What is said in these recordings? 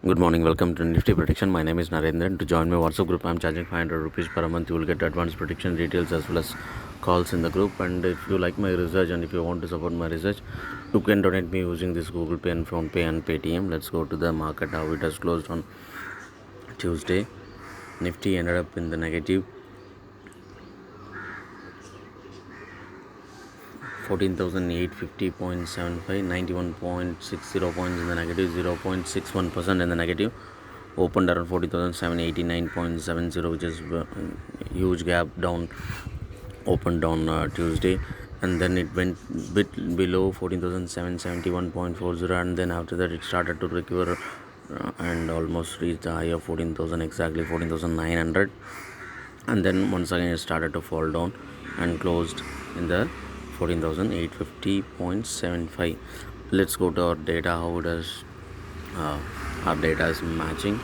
Good morning, welcome to Nifty Prediction. My name is Narendra, and to join my WhatsApp group, I am charging 500 rupees per month. You will get advanced prediction details as well as calls in the group. And if you like my research and if you want to support my research, you can donate me using this Google Pay and PhonePay and Paytm. Let's go to the market. How it has closed on Tuesday. Nifty ended up in the negative 14,850.75, 91.60 points in the negative, 0.61% in the negative. Opened around 40,789.70, which is a huge gap down. Opened on Tuesday, and then it went bit below 14,771.40, and then after that it started to recover and almost reached the high of 14,000, exactly 14,900, and then once again it started to fall down and closed in the 14,850.75. Let's go to our data. How it is our data is matching.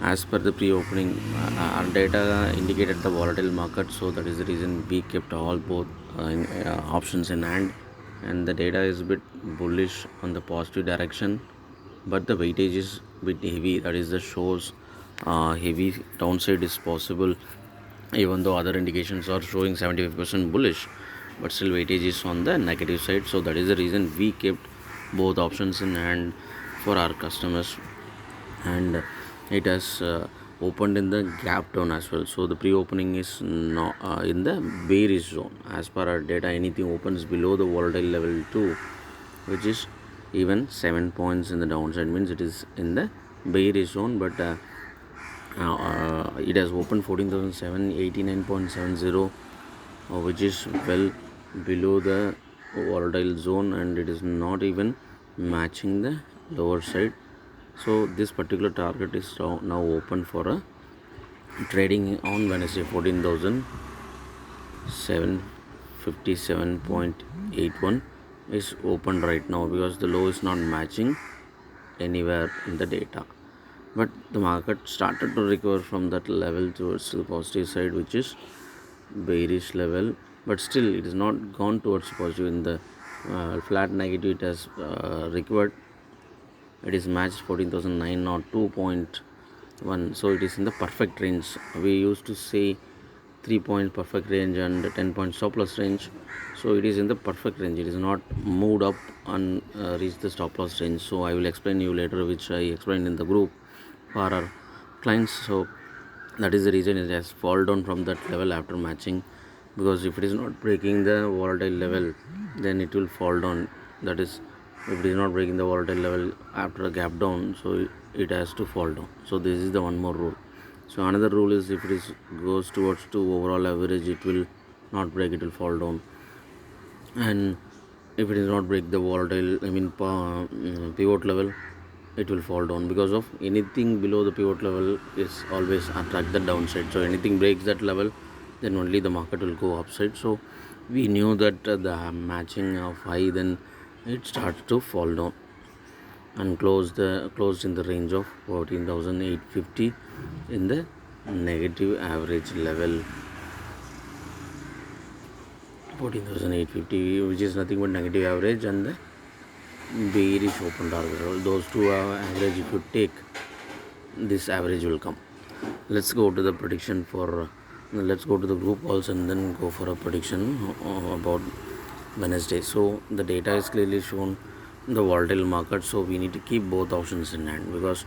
As per the pre-opening, our data indicated the volatile market, so that is the reason we kept both options in hand, and the data is a bit bullish on the positive direction, but the weightage is a bit heavy. That is the shows heavy downside is possible, even though other indications are showing 75% bullish, but still weightage is on the negative side. So that is the reason we kept both options in hand for our customers, and it has opened in the gap down as well. So the pre-opening is not in the bearish zone. As per our data, anything opens below the volatile level 2, which is even 7 points in the downside, means it is in the bearish zone. But it has opened 14,789.70, which is well below the volatile zone, and it is not even matching the lower side. So this particular target is now open for a trading on Wednesday. 14,757.81 is open right now because the low is not matching anywhere in the data. But the market started to recover from that level towards the positive side, which is bearish level, but still it is not gone towards positive. In the flat negative, it has recovered. It is matched 14,902.1, so it is in the perfect range. We used to say 3-point perfect range and 10-point stop loss range, so it is in the perfect range. It is not moved up and reached the stop loss range. So I will explain you later, which I explained in the group for our clients. So that is the reason it has fallen down from that level after matching, because if it is not breaking the volatile level, then it will fall down. That is, if it is not breaking the volatile level after a gap down, so it has to fall down. So this is the one more rule. So another rule is, if it goes towards to overall average, it will not break, it will fall down. And if it is not break the volatile, pivot level, it will fall down, because of anything below the pivot level is always attract the downside. So anything breaks that level, then only the market will go upside. So we knew that the matching of high, then it starts to fall down and closed in the range of 14,850 in the negative average level. 14,850, which is nothing but negative average, and the bearish open target. Those two average, if you take, this average will come. Let's go to the prediction for let's go to the group calls and then go for a prediction about Wednesday. So the data is clearly shown the volatile market, so we need to keep both options in hand, because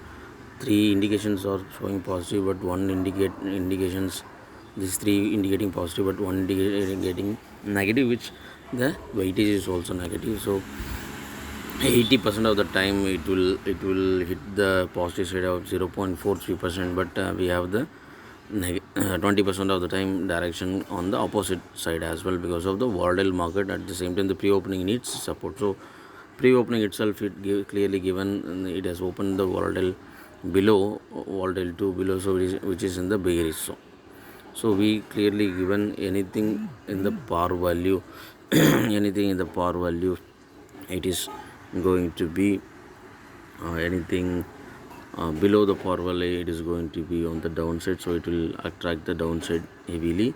3 indications are showing positive, but one indications, these 3 indicating positive, but one indicating negative, which the weightage is also negative. So 80% of the time it will hit the positive side of 0.43%, but we have the 20% of the time direction on the opposite side as well, because of the volatile market. At the same time, the pre-opening needs support. So pre-opening itself, it clearly given, it has opened the volatile below, volatile 2 below, so which is in the bearish zone. So we clearly given anything in the par value anything in the par value, it is going to be anything below the par value, it is going to be on the downside, so it will attract the downside heavily.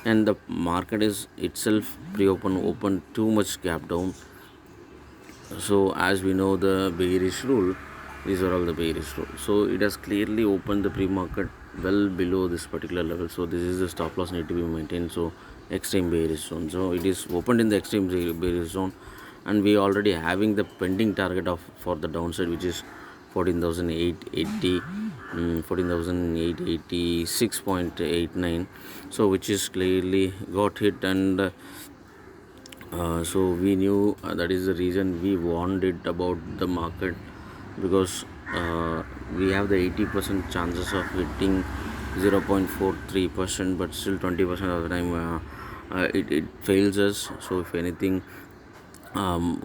And the market is itself open too much gap down. So as we know the bearish rule, these are all the bearish rule, so it has clearly opened the pre-market well below this particular level. So this is the stop loss need to be maintained. So extreme bearish zone, so it is opened in the extreme bearish zone, and we already having the pending target of for the downside, which is 14,880 14,886.89. so which is clearly got hit. And so we knew that is the reason we warned it about the market, because we have the 80% chances of hitting 0.43%, but still 20% of the time it fails us. So if anything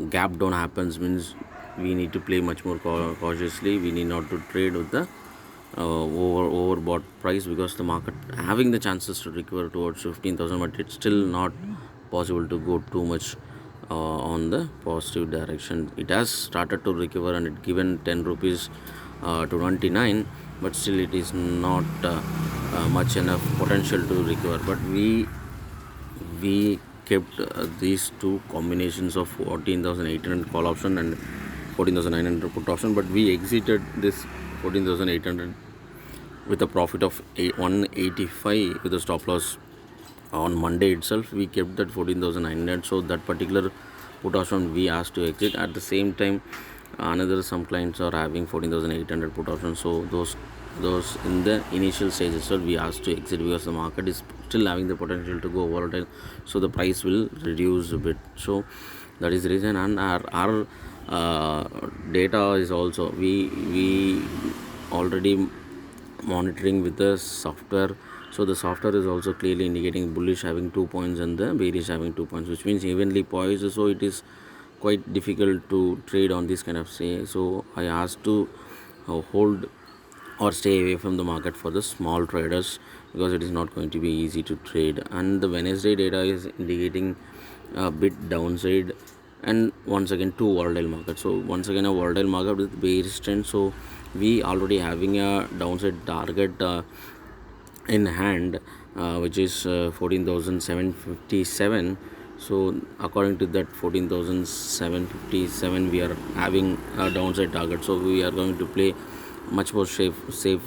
gap down happens, means we need to play much more cautiously. We need not to trade with the overbought price, because the market having the chances to recover towards 15,000, but it's still not possible to go too much on the positive direction. It has started to recover, and it given 10 rupees to 29, but still it is not much enough potential to recover. But we kept these two combinations of 14,800 call option and 14,900 put option, but we exited this 14,800 with a profit of 185 with a stop loss on Monday itself. We kept that 14,900, so that particular put option we asked to exit. At the same time, some clients are having 14,800 put option, so those in the initial stage itself we asked to exit, because the market is still having the potential to go volatile, so the price will reduce a bit. So that is the reason. And our data is also we already monitoring with the software. So the software is also clearly indicating bullish having 2 points and the bearish having 2 points, which means evenly poised. So it is quite difficult to trade on this kind of say. So I asked to hold or stay away from the market for the small traders, because it is not going to be easy to trade. And the Wednesday data is indicating a bit downside, and once again two volatile market. So once again a volatile market with bearish trend. So we already having a downside target in hand, which is 14,757. so according to that 14,757 we are having a downside target, so we are going to play much more safe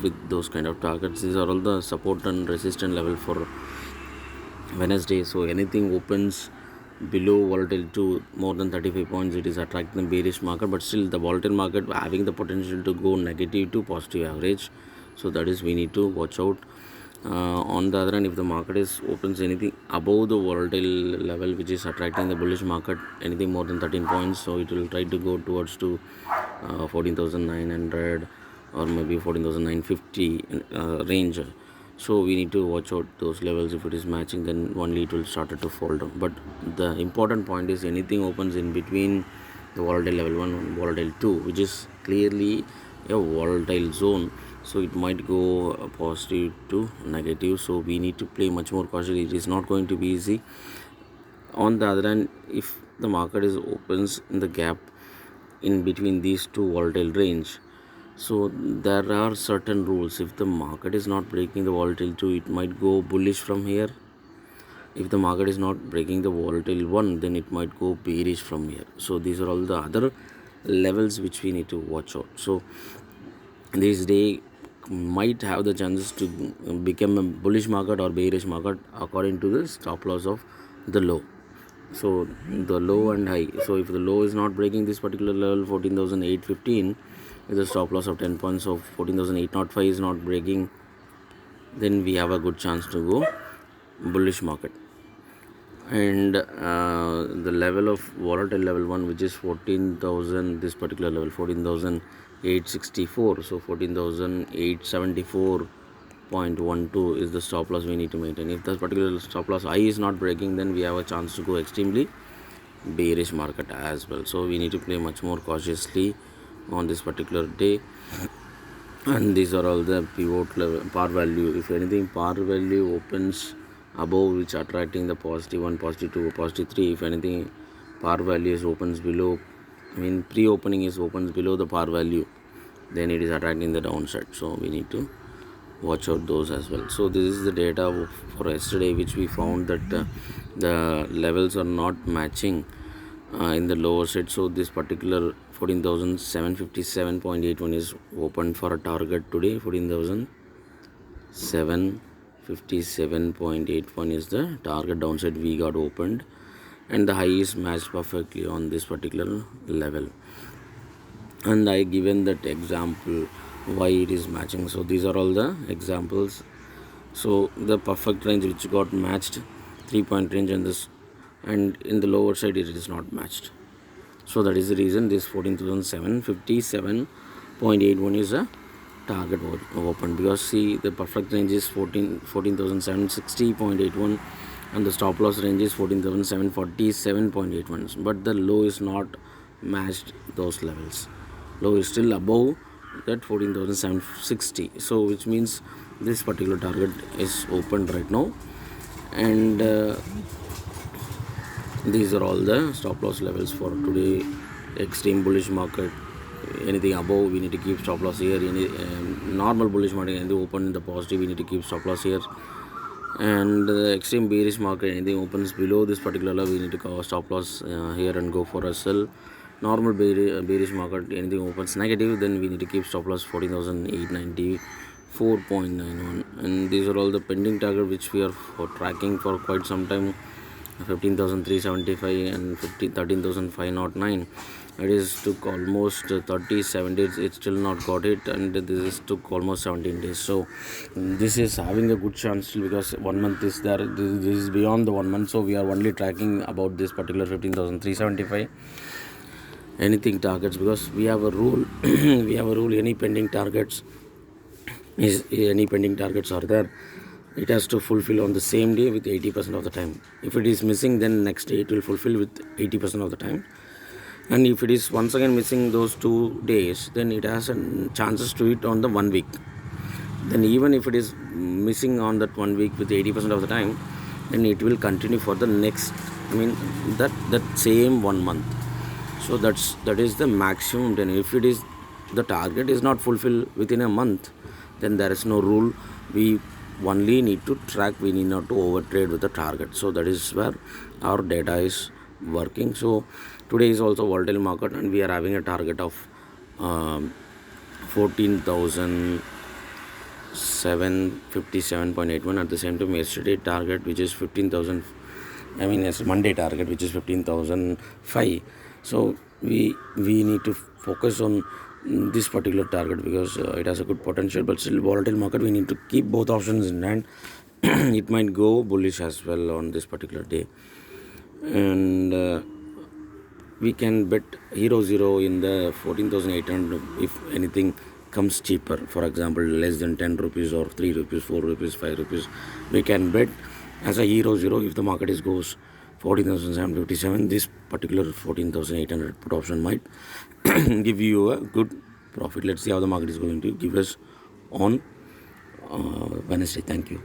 with those kind of targets. These are all the support and resistance level for Wednesday. So anything opens below volatile to more than 35 points, it is attracting the bearish market, but still the volatile market having the potential to go negative to positive average. So that is we need to watch out. On the other hand, if the market is opens anything above the volatile level, which is attracting the bullish market, anything more than 13 points, so it will try to go towards to 14,900 or maybe 14,950 range. So we need to watch out those levels. If it is matching, then only it will start to fall down. But the important point is anything opens in between the volatile level 1 and volatile 2, which is clearly a volatile zone, so it might go positive to negative. So we need to play much more cautiously. It is not going to be easy. On the other hand, if the market is opens in the gap in between these two volatile range, so there are certain rules. If the market is not breaking the volatile 2, it might go bullish from here. If the market is not breaking the volatile 1, then it might go bearish from here. So these are all the other levels which we need to watch out. So this day might have the chances to become a bullish market or bearish market according to the stop loss of the low. So the low and high. So if the low is not breaking this particular level 14,815 with a stop loss of 10 points of 14,805 is not breaking, then we have a good chance to go bullish market. And the level of volatile level 1, which is 14,000, this particular level 14,864, so 14,874.12 is the stop loss we need to maintain. If this particular stop loss I is not breaking, then we have a chance to go extremely bearish market as well. So we need to play much more cautiously on this particular day. And these are all the pivot level par value. If anything par value opens above, which attracting the positive 1, positive 2, positive 3. If anything par value is opens below, I mean pre-opening is opens below the par value, then it is attracting the downside. So we need to watch out those as well. So this is the data for yesterday, which we found that the levels are not matching in the lower side. So this particular 14,757.81 is open for a target today. 14,757.81 is the target downside we got opened, and the high is matched perfectly on this particular level. And I given that example why it is matching. So these are all the examples. So the perfect range which got matched, 3-point range, and this, and in the lower side it is not matched. So that is the reason this 14,757.81 is a target open, because see, the perfect range is 14,760.81 and the stop loss range is 14,747.81, but the low is not matched those levels. Low is still above that 14,760. So which means this particular target is open right now, and these are all the stop loss levels for today. Extreme bullish market, anything above we need to keep stop loss here. Any normal bullish market, anything open in the positive, we need to keep stop loss here. And the extreme bearish market, anything opens below this particular level, we need to cover stop loss here and go for a sell. Normal bearish market, anything opens negative, then we need to keep stop loss 14,894.91. and these are all the pending target which we are tracking for quite some time. 15,375 and 13,509. It is took almost 37 days. It still not got it, and this is took almost 17 days. So this is having a good chance still, because 1 month is there. This is beyond the 1 month. So we are only tracking about this particular 15,375. Anything targets, because we have a rule. We have a rule. Any pending targets are there, it has to fulfill on the same day with 80% of the time. If it is missing, then next day it will fulfill with 80% of the time. And if it is once again missing those 2 days, then it has chances to it on the 1 week. Then even if it is missing on that 1 week with 80% of the time, then it will continue for the next, that same 1 month. So that is the maximum. Then if it is the target is not fulfilled within a month, then there is no rule. We only need to track, we need not to overtrade with the target. So that is where our data is working. So today is also volatile market, and we are having a target of 14,757.81. At the same time, yesterday target, which is 15,000, yes, Monday target, which is 15,005. So we need to focus on this particular target, because it has a good potential, but still volatile market, we need to keep both options in hand. It might go bullish as well on this particular day, and we can bet 0 in the 14,800 if anything comes cheaper. For example, less than 10 rupees or 3 rupees, 4 rupees, 5 rupees, we can bet as a 0 if the market is goes 14,757. This particular 14,800 put option might give you a good profit. Let's see how the market is going to give us on Wednesday. Thank you.